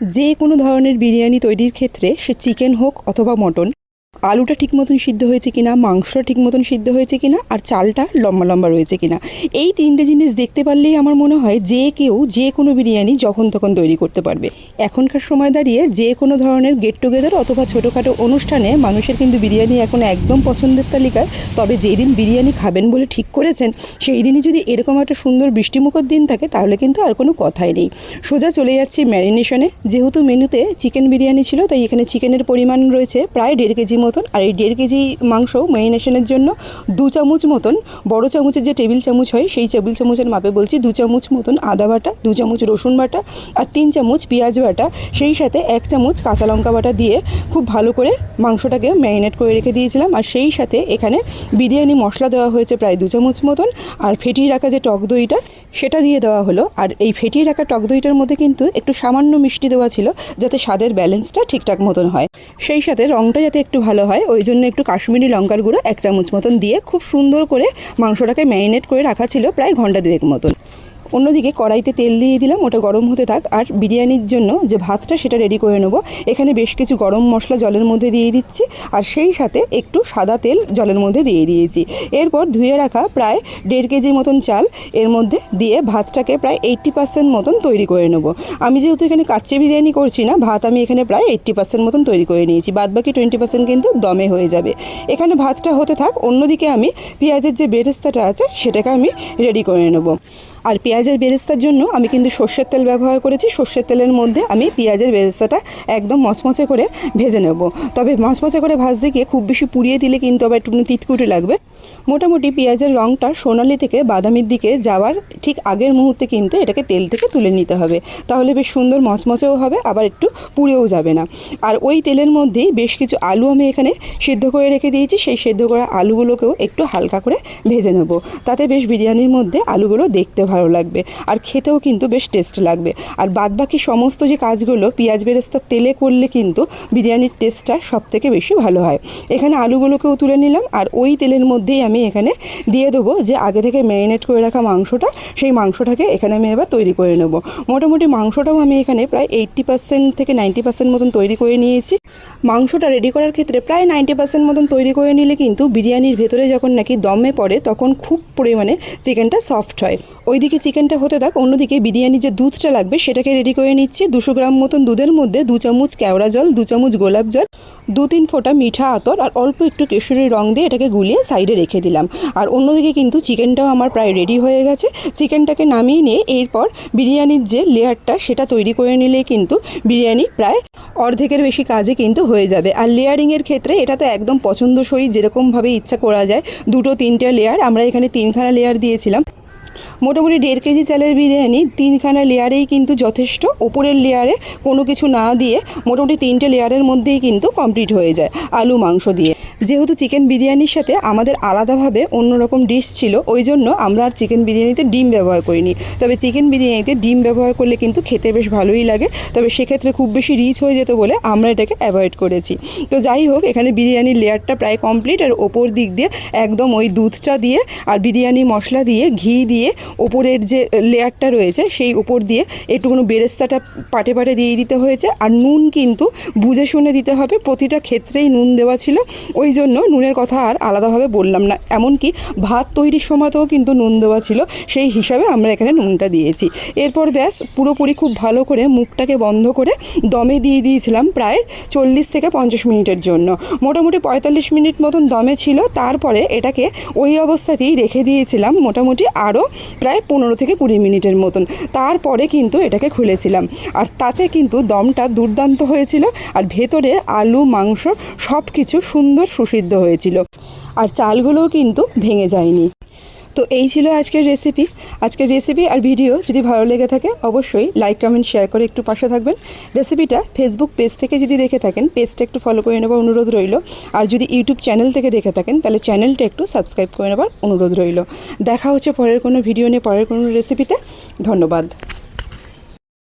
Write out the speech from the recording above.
যে কোনো ধরনের বিরিয়ানি তৈরির ক্ষেত্রে সে চিকেন হোক অথবা মটন, আলুটা ঠিক মতন সিদ্ধ হয়েছে কিনা, মাংসটা ঠিক মতন সিদ্ধ হয়েছে কিনা, আর চালটা লম্বা লম্বা রয়েছে কিনা, এই তিনটে জিনিস দেখতে পারলেই আমার মনে হয় যে কেউ যে কোনো বিরিয়ানি যখন তখন তৈরি করতে পারবে। এখনকার সময় দাঁড়িয়ে যে কোনো ধরনের গেট টুগেদার অথবা ছোটোখাটো অনুষ্ঠানে মানুষের কিন্তু বিরিয়ানি এখন একদম পছন্দের তালিকায়। তবে যেই দিন বিরিয়ানি খাবেন বলে ঠিক করেছেন সেই দিনই যদি এরকম একটা সুন্দর বৃষ্টিমুখর দিন থাকে তাহলে কিন্তু আর কোনো কথাই নেই। সোজা চলে যাচ্ছি ম্যারিনেশনে। যেহেতু মেনুতে চিকেন বিরিয়ানি ছিল তাই এখানে চিকেনের পরিমাণ রয়েছে প্রায় 1.5 কেজি মতন। আর এই 1.5 কেজি মাংস ম্যারিনেশনের জন্য 2 চামচ মতন, বড় চামচের যে টেবিল চামচ হয় সেই টেবিল চামচের মাপে বলছি, 2 চামচ মতন আদা বাটা, 2 চামচ রসুন বাটা আর 3 চামচ পেঁয়াজ বাটা, সেই সাথে 1 চামচ কাঁচা লঙ্কা বাটা দিয়ে খুব ভালো করে মাংসটাকে ম্যারিনেট করে রেখে দিয়েছিলাম। আর সেই সাথে এখানে বিরিয়ানি মশলা দেওয়া হয়েছে প্রায় 2 চামচ মতন, আর ফেটিয়ে রাখা যে টক দইটা সেটা দিয়ে দেওয়া হলো। আর এই ফেটিয়ে রাখা টক দইটার মধ্যে কিন্তু একটু সামান্য মিষ্টি দেওয়া ছিল যাতে স্বাদের ব্যালেন্সটা ঠিকঠাক মতন হয়, সেই সাথে রঙটা যাতে একটু ভালো হয় ওই জন্য একটু কাশ্মীরি লঙ্কার গুঁড়ো 1 চামচ মতন দিয়ে খুব সুন্দর করে মাংসটাকে ম্যারিনেট করে রাখা ছিল প্রায় ঘন্টা 2 মতন। অন্যদিকে কড়াইতে তেল দিয়ে দিলাম, ওটা গরম হতে থাক। আর বিরিয়ানির জন্য যে ভাতটা সেটা রেডি করে নেব। এখানে বেশ কিছু গরম মশলা জলের মধ্যে দিয়ে দিচ্ছি, আর সেই সাথে একটু সাদা তেল জলের মধ্যে দিয়ে দিয়েছি। এরপর ধুয়ে রাখা প্রায় 1.5 কেজি মতন চাল এর মধ্যে দিয়ে ভাতটাকে প্রায় 80% মতন তৈরি করে নেব। আমি যেহেতু এখানে কাচ্চি বিরিয়ানি করছি না, ভাত আমি এখানে প্রায় 80% মতন তৈরি করে নিয়েছি, বাদবাকি 20% কিন্তু দমে হয়ে যাবে। এখানে ভাতটা হতে থাক, অন্যদিকে আমি পেঁয়াজের যে বেরেস্তাটা আছে সেটাকে আমি রেডি করে নেব। আর পেঁয়াজের বেরেস্তার জন্য আমি কিন্তু সর্ষের তেল ব্যবহার করেছি। সর্ষের তেলের মধ্যে আমি পেঁয়াজের বেরেস্তাটা একদম মচমচে করে ভেজে নেব। তবে মচমচে করে ভাজতে গিয়ে খুব বেশি পুড়িয়ে দিলে কিন্তু আবার একটু তিতকুটে লাগবে। মোটামুটি পেঁয়াজের রঙটা সোনালি থেকে বাদামির দিকে যাওয়ার ঠিক আগের মুহূর্তে কিন্তু এটাকে তেল থেকে তুলে নিতে হবে, তাহলে বেশ সুন্দর মচমচেও হবে, আবার একটু পুড়েও যাবে না। আর ওই তেলের মধ্যেই বেশ কিছু আলু আমি এখানে সিদ্ধ করে রেখে দিয়েছি, সেই সিদ্ধ করা আলুগুলোকেও একটু হালকা করে ভেজে নেব, তাতে বেশ বিরিয়ানির মধ্যে আলুগুলো দেখতে ভালো লাগবে আর খেতেও কিন্তু বেশ টেস্ট লাগবে। আর বাদবাকি সমস্ত যে কাজগুলো পেঁয়াজ বেরেস্তার তেলে করলে কিন্তু বিরিয়ানির টেস্টটা সবথেকে বেশি ভালো হয়। এখানে আলুগুলোকেও তুলে নিলাম, আর ওই তেলের মধ্যেই আমি এখানে দিয়ে দেবো যে আগে থেকে ম্যারিনেট করে রাখা মাংসটা, সেই মাংসটাকে এখানে আমি এবার তৈরি করে নেব। মোটামুটি মাংসটাও আমি এখানে প্রায় 80% থেকে 90% মতন তৈরি করে নিয়েছি। মাংসটা রেডি করার ক্ষেত্রে প্রায় 90% মতন তৈরি করে নিলে কিন্তু বিরিয়ানির ভেতরে যখন নাকি দমে পড়ে তখন খুব পরিমাণে চিকেনটা সফট হয়। ওইদিকে চিকেনটা হতে থাক, অন্যদিকে বিরিয়ানি যে দুধটা লাগবে সেটাকে রেডি করে নিচ্ছি। 200 গ্রাম মতন দুধের মধ্যে 2 চামচ কেওড়া জল, 2 চামচ গোলাপ জল, 2-3 ফোঁটা মিঠা আতর আর অল্প একটু কেশরি রং দিয়ে এটাকে গুলিয়ে সাইডে রেখে দিলাম। আর অন্যদিকে কিন্তু চিকেনটাও আমার প্রায় রেডি হয়ে গেছে। চিকেনটাকে নামিয়ে নিয়ে এরপর বিরিয়ানির যে লেয়ারটা সেটা তৈরি করে নিলে কিন্তু বিরিয়ানি প্রায় অর্ধেকের বেশি কাজে কিন্তু হয়ে যাবে। আর লেয়ারিংয়ের ক্ষেত্রে এটা তো একদম পছন্দসই, যেরকমভাবে ইচ্ছা করা যায়। 2-3টে লেয়ার, আমরা এখানে 3খানা লেয়ার দিয়েছিলাম। মোটামুটি 1.5 কেজি চালের বিরিয়ানি 3খানা লেয়ারেই কিন্তু যথেষ্ট। ওপরের লেয়ারে কোনো কিছু না দিয়ে মোটামুটি 3টে লেয়ারের মধ্যেই কিন্তু কমপ্লিট হয়ে যায় আলু মাংস দিয়ে। যেহেতু চিকেন বিরিয়ানির সাথে আমাদের আলাদাভাবে অন্যরকম ডিশ ছিল, ওই জন্য আমরা আর চিকেন বিরিয়ানিতে ডিম ব্যবহার করিনি। তবে চিকেন বিরিয়ানিতে ডিম ব্যবহার করলে কিন্তু খেতে বেশ ভালোই লাগে, তবে সেক্ষেত্রে খুব বেশি রিচ হয়ে যেত বলে আমরা এটাকে অ্যাভয়েড করেছি। তো যাই হোক, এখানে বিরিয়ানির লেয়ারটা প্রায় কমপ্লিট। আর ওপর দিক দিয়ে একদম ওই দুধটা দিয়ে আর বিরিয়ানি মশলা দিয়ে ঘি দিয়ে ওপরের যে লেয়ারটা রয়েছে সেই উপর দিয়ে একটুকুনো বেরেস্তাটা পাটে পাটে দিয়ে দিতে হয়েছে। আর নুন কিন্তু বুঝে শুনে দিতে হবে, প্রতিটা ক্ষেত্রেই নুন দেওয়া ছিল, ওই জন্য নুনের কথা আর আলাদাভাবে বললাম না। এমনকি ভাত তৈরির সময়তেও কিন্তু নুন দেওয়া ছিল, সেই হিসাবে আমরা এখানে নুনটা দিয়েছি। এরপর ব্যাস পুরোপুরি খুব ভালো করে মুখটাকে বন্ধ করে দমে দিয়ে দিয়েছিলাম প্রায় 40 থেকে 50 মিনিটের জন্য। মোটামুটি 45 মিনিট মতন দমে ছিল। তারপরে এটাকে ওই অবস্থাতেই রেখে দিয়েছিলাম মোটামুটি আরও প্রায় 15 থেকে 20 মিনিটের মতন। তারপরে কিন্তু এটাকে খুলেছিলাম, আর তাতে কিন্তু দমটা দুর্দান্ত হয়েছিল। আর ভেতরে আলু মাংস সব কিছু সুন্দর সুসিদ্ধ হয়েছিল, আর চালগুলোও কিন্তু ভেঙে যায়নি। তো এই ছিল আজকের রেসিপি আর ভিডিও। যদি ভালো লেগে থাকে অবশ্যই লাইক কমেন্ট শেয়ার করে একটু পাশে থাকবেন। রেসিপিটা ফেসবুক পেজ থেকে যদি দেখে থাকেন পেজটা একটু ফলো করে নেবার অনুরোধ রইল, আর যদি ইউটিউব চ্যানেল থেকে দেখে থাকেন তাহলে চ্যানেলটা একটু সাবস্ক্রাইব করে নেবার অনুরোধ রইল। দেখা হচ্ছে পরের কোনো ভিডিও নিয়ে, পরের কোনো রেসিপিতে। ধন্যবাদ।